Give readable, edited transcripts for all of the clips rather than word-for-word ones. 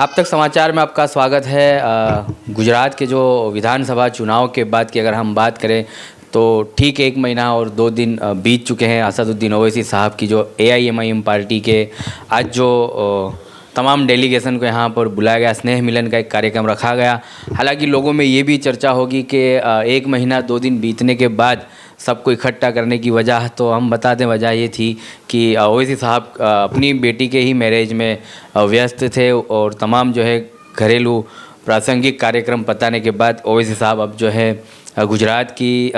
अब तक समाचार में आपका स्वागत है। गुजरात के जो विधानसभा चुनाव के बाद की अगर हम बात करें तो ठीक 1 महीना और 2 दिन बीत चुके हैं असदुद्दीन ओवैसी साहब की जो AIMIM पार्टी के आज जो तमाम डेलीगेशन को यहाँ पर बुलाया गया, स्नेह मिलन का एक कार्यक्रम रखा गया। हालांकि लोगों में ये भी चर्चा होगी कि 1 महीना 2 दिन बीतने के बाद सबको इकट्ठा करने की वजह, तो हम बता दें वजह ये थी कि ओवैसी साहब अपनी बेटी के ही मैरिज में व्यस्त थे और तमाम जो है घरेलू प्रासंगिक कार्यक्रम बताने के बाद ओवैसी साहब अब जो है गुजरात की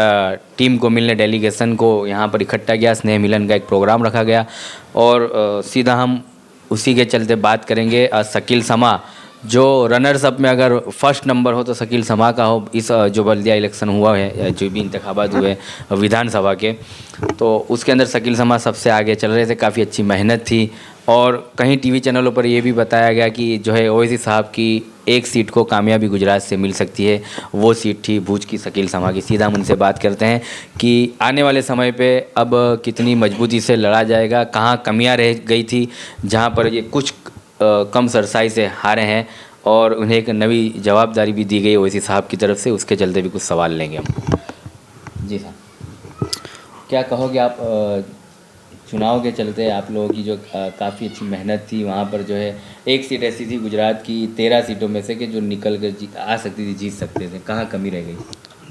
टीम को मिलने डेलीगेशन को यहाँ पर इकट्ठा किया। स्नेह मिलन का एक प्रोग्राम रखा गया और सीधा हम उसी के चलते बात करेंगे। शकील समा जो रनर्स अप में अगर फर्स्ट नंबर हो तो शकील समा का हो। इस जो बल्दिया इलेक्शन हुआ है, जो भी इंतखाबात हुए विधानसभा के, तो उसके अंदर शकील समा सबसे आगे चल रहे थे। काफ़ी अच्छी मेहनत थी और कहीं टीवी चैनलों पर यह भी बताया गया कि जो है ओवैसी साहब की एक सीट को कामयाबी गुजरात से मिल सकती है। वो सीट थी भूज की शकील समा की। सीधा हम उनसे बात करते हैं कि आने वाले समय पे अब कितनी मजबूती से लड़ा जाएगा, कहाँ कमियां रह गई थी जहाँ पर ये कुछ कम सरसाई से हारे हैं और उन्हें एक नई जवाबदारी भी दी गई ओवैसी साहब की तरफ से। उसके चलते भी कुछ सवाल लेंगे हम। जी साहब, क्या कहोगे आप? चुनाव के चलते आप लोगों की जो काफ़ी अच्छी मेहनत थी, वहाँ पर जो है एक सीट ऐसी थी गुजरात की 13 सीटों में से कि जो निकल कर आ सकती थी, जीत सकते थे, कहाँ कमी रह गई?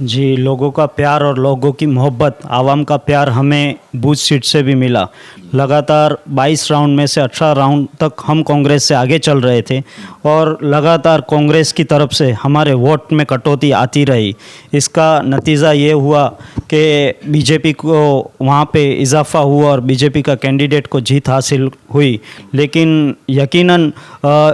जी, लोगों का प्यार और लोगों की मोहब्बत, आवाम का प्यार हमें बूथ सीट से भी मिला। लगातार 22 राउंड में से 18 राउंड तक हम कांग्रेस से आगे चल रहे थे और लगातार कांग्रेस की तरफ से हमारे वोट में कटौती आती रही। इसका नतीजा ये हुआ कि बीजेपी को वहाँ पे इजाफा हुआ और बीजेपी का कैंडिडेट को जीत हासिल हुई। लेकिन यकीनन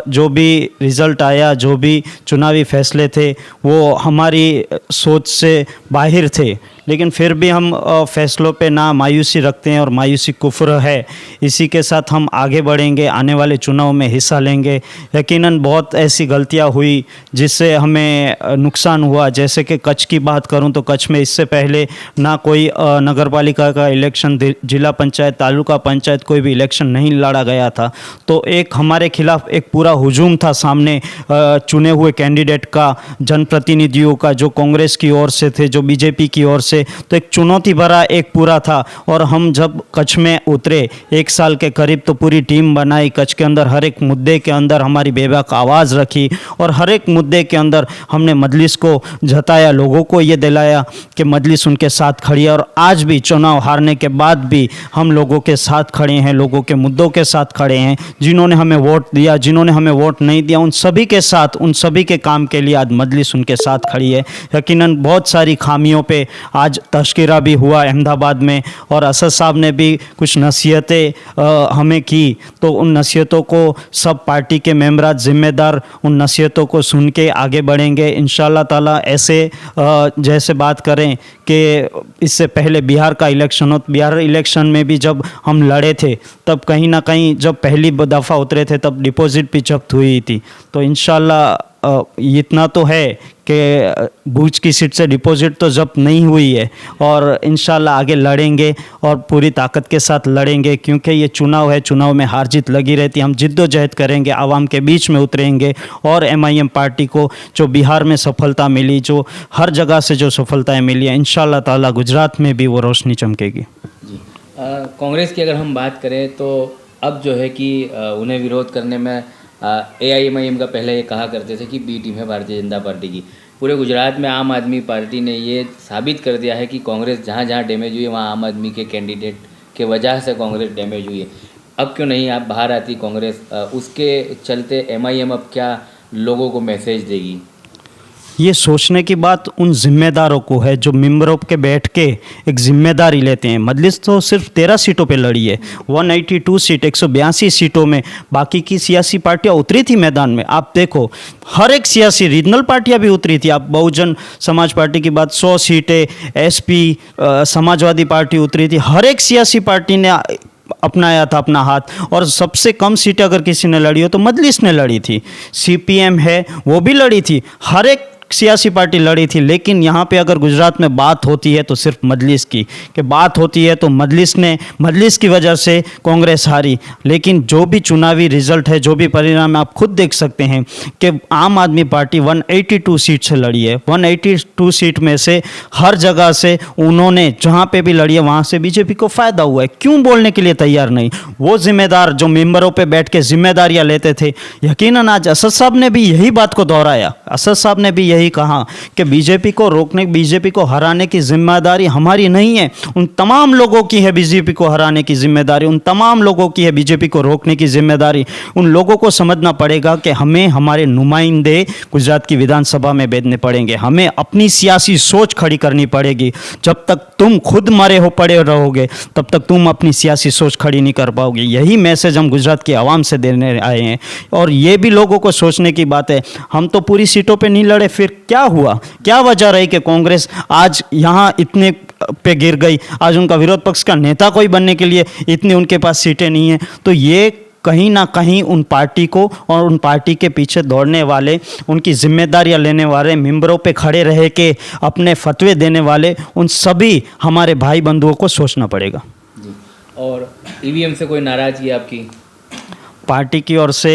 जो भी रिज़ल्ट आया, जो भी चुनावी फैसले थे, वो हमारी सोच से बाहर थे। लेकिन फिर भी हम फैसलों पे ना मायूसी रखते हैं और मायूसी कुफ्र है। इसी के साथ हम आगे बढ़ेंगे, आने वाले चुनाव में हिस्सा लेंगे। यकीनन बहुत ऐसी गलतियां हुई जिससे हमें नुकसान हुआ। जैसे कि कच्छ की बात करूं तो कच्छ में इससे पहले ना कोई नगर पालिका का इलेक्शन, जिला पंचायत, तालुका पंचायत, कोई भी इलेक्शन नहीं लड़ा गया था। तो एक हमारे खिलाफ एक पूरा हुजूम था सामने चुने हुए कैंडिडेट का, जनप्रतिनिधियों का, जो कांग्रेस की ओर से थे, जो बीजेपी की ओर से। तो एक चुनौती भरा एक पूरा था। और हम जब कच्छ में उतरे 1 साल के करीब तो पूरी टीम बनाई। कच्छ के अंदर हर एक मुद्दे के अंदर हमारी बेबाक आवाज़ रखी और हर एक मुद्दे के अंदर हमने मजलिस को जताया, लोगों को ये दिलाया कि मजलिस उनके साथ खड़ी है। और आज भी चुनाव हारने के बाद भी हम लोगों के साथ खड़े हैं, लोगों के मुद्दों के साथ खड़े हैं। जिन्होंने हमें वोट दिया, जिन्होंने हमें वोट नहीं दिया, उन सभी के साथ, उन सभी के काम के लिए आज मजलिस उनके साथ खड़ी है। यकीनन बहुत सारी खामियों पे आज तस्करा भी हुआ अहमदाबाद में और असद साहब ने भी कुछ नसीहतें हमें की। तो उन नसीहतों को सब पार्टी के मेंबरात जिम्मेदार उन नसीहतों को सुन के आगे बढ़ेंगे इंशाअल्लाह ताला। ऐसे जैसे बात करें कि इससे पहले बिहार का इलेक्शन हो, बिहार इलेक्शन में भी जब हम लड़े थे तब कहीं ना कहीं जब पहली दफ़ा उतरे थे तब डिपॉजिट भी जब्त हुई थी। तो इंशाअल्लाह इतना तो है कि भूज की सीट से डिपॉजिट तो जब्त नहीं हुई है और इंशाल्लाह आगे लड़ेंगे और पूरी ताकत के साथ लड़ेंगे, क्योंकि ये चुनाव है, चुनाव में हार जीत लगी रहती है। हम जिद्दोजहद करेंगे, आवाम के बीच में उतरेंगे और MIM पार्टी को जो बिहार में सफलता मिली, जो हर जगह से जो सफलताएँ मिली है, इंशाल्लाह ताला गुजरात में भी वो रोशनी चमकेगी। जी, कांग्रेस की अगर हम बात करें तो अब जो है कि उन्हें विरोध करने में AIMIM का पहले ये कहा करते थे कि बी टीम है भारतीय जनता पार्टी की। पूरे गुजरात में आम आदमी पार्टी ने ये साबित कर दिया है कि कांग्रेस जहाँ जहाँ डैमेज हुई है वहाँ आम आदमी के कैंडिडेट के वजह से कांग्रेस डैमेज हुई है। अब क्यों नहीं आप बाहर आती कांग्रेस? उसके चलते MIM अब क्या लोगों को मैसेज देगी? ये सोचने की बात उन जिम्मेदारों को है जो मेंबरों के बैठ के एक जिम्मेदारी लेते हैं। मजलिस तो सिर्फ 13 सीटों पे लड़ी है, 182 सीट, 182 सीटों में बाकी की सियासी पार्टियां उतरी थी मैदान में। आप देखो हर एक सियासी रीजनल पार्टियां भी उतरी थी। आप बहुजन समाज पार्टी की बात, 100 सीटें, SP, समाजवादी पार्टी उतरी थी। हर एक सियासी पार्टी ने अपनाया था अपना हाथ। और सबसे कम सीटें अगर किसी ने लड़ी हो तो मजलिस ने लड़ी थी। CPM है वो भी लड़ी थी। हर एक सियासी पार्टी लड़ी थी, लेकिन यहाँ पे अगर गुजरात में बात होती है तो सिर्फ मजलिस की कि बात होती है तो मजलिस की वजह से कांग्रेस हारी। लेकिन जो भी चुनावी रिजल्ट है, जो भी परिणाम है, आप खुद देख सकते हैं कि आम आदमी पार्टी 182 सीट से लड़ी है। 182 सीट में से हर जगह से उन्होंने जहाँ पे भी लड़ी है वहाँ से बीजेपी को फ़ायदा हुआ है। क्यों बोलने के लिए तैयार नहीं? वो जिम्मेदार जो मेंबरों पे बैठ के जिम्मेदारियाँ लेते थे, यकीनन आज असद साहब ने भी यही बात को दोहराया। असद साहब ने भी यही कहा कि बीजेपी को रोकने, बीजेपी को हराने की जिम्मेदारी हमारी नहीं है, उन तमाम लोगों की है बीजेपी को हराने की जिम्मेदारी, उन तमाम लोगों की है बीजेपी को रोकने की जिम्मेदारी। उन लोगों को समझना पड़ेगा कि हमें हमारे नुमाइंदे गुजरात की विधानसभा में भेजने पड़ेंगे, हमें अपनी सियासी सोच खड़ी करनी पड़ेगी। जब तक तुम खुद मरे हो पड़े रहोगे तब तक तुम अपनी सियासी सोच खड़ी नहीं कर पाओगे। यही मैसेज हम गुजरात की आवाम से देने आए हैं। और ये भी लोगों को सोचने की बात है, हम तो पूरी सीटों पे नहीं लड़े, फिर क्या हुआ? क्या वजह रही कि कांग्रेस आज यहाँ इतने पे गिर गई? आज उनका विरोध पक्ष का नेता कोई बनने के लिए इतनी उनके पास सीटें नहीं हैं। तो ये कहीं ना कहीं उन पार्टी को और उन पार्टी के पीछे दौड़ने वाले, उनकी जिम्मेदारियां लेने वाले, मेंबरों पे खड़े रह के अपने फतवे देने वाले, उन सभी हमारे भाई बंधुओं को सोचना पड़ेगा। जी। और ईवीएम से कोई नाराज़गी आपकी? पार्टी की ओर से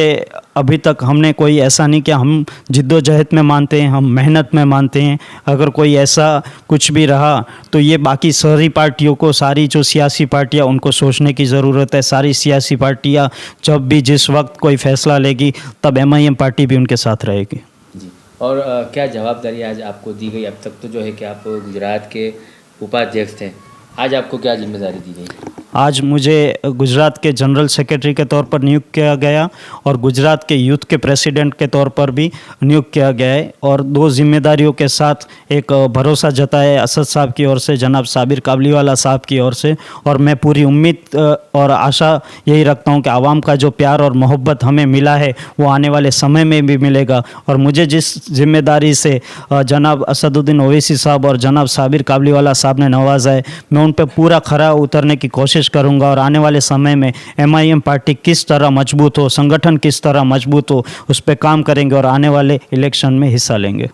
अभी तक हमने कोई ऐसा नहीं किया। हम जिद्दोजहद में मानते हैं, हम मेहनत में मानते हैं। अगर कोई ऐसा कुछ भी रहा तो ये बाकी सारी पार्टियों को, सारी जो सियासी पार्टियां, उनको सोचने की ज़रूरत है। सारी सियासी पार्टियां जब भी जिस वक्त कोई फैसला लेगी तब MIM पार्टी भी उनके साथ रहेगी। जी। और क्या जवाबदारी आज आपको दी गई? अब तक तो जो है कि आप गुजरात के उपाध्यक्ष थे, आज आपको क्या जिम्मेदारी दी गई? आज मुझे गुजरात के जनरल सेक्रेटरी के तौर पर नियुक्त किया गया और गुजरात के यूथ के प्रेसिडेंट के तौर पर भी नियुक्त किया गया है। और दो जिम्मेदारियों के साथ एक भरोसा जताया असद साहब की ओर से, जनाब साबिर काबलीवाला साहब की ओर से। और मैं पूरी उम्मीद और आशा यही रखता हूं कि आवाम का जो प्यार और मोहब्बत हमें मिला है वो आने वाले समय में भी मिलेगा। और मुझे जिस जिम्मेदारी से जनाब असदुद्दीन ओवैसी साहब और जनाब साबिर काबलीवाला साहब ने नवाजा है, मैं उन पर पूरा खरा उतरने की कोशिश करूंगा। और आने वाले समय में MIM पार्टी किस तरह मजबूत हो, संगठन किस तरह मजबूत हो, उस पर काम करेंगे और आने वाले इलेक्शन में हिस्सा लेंगे।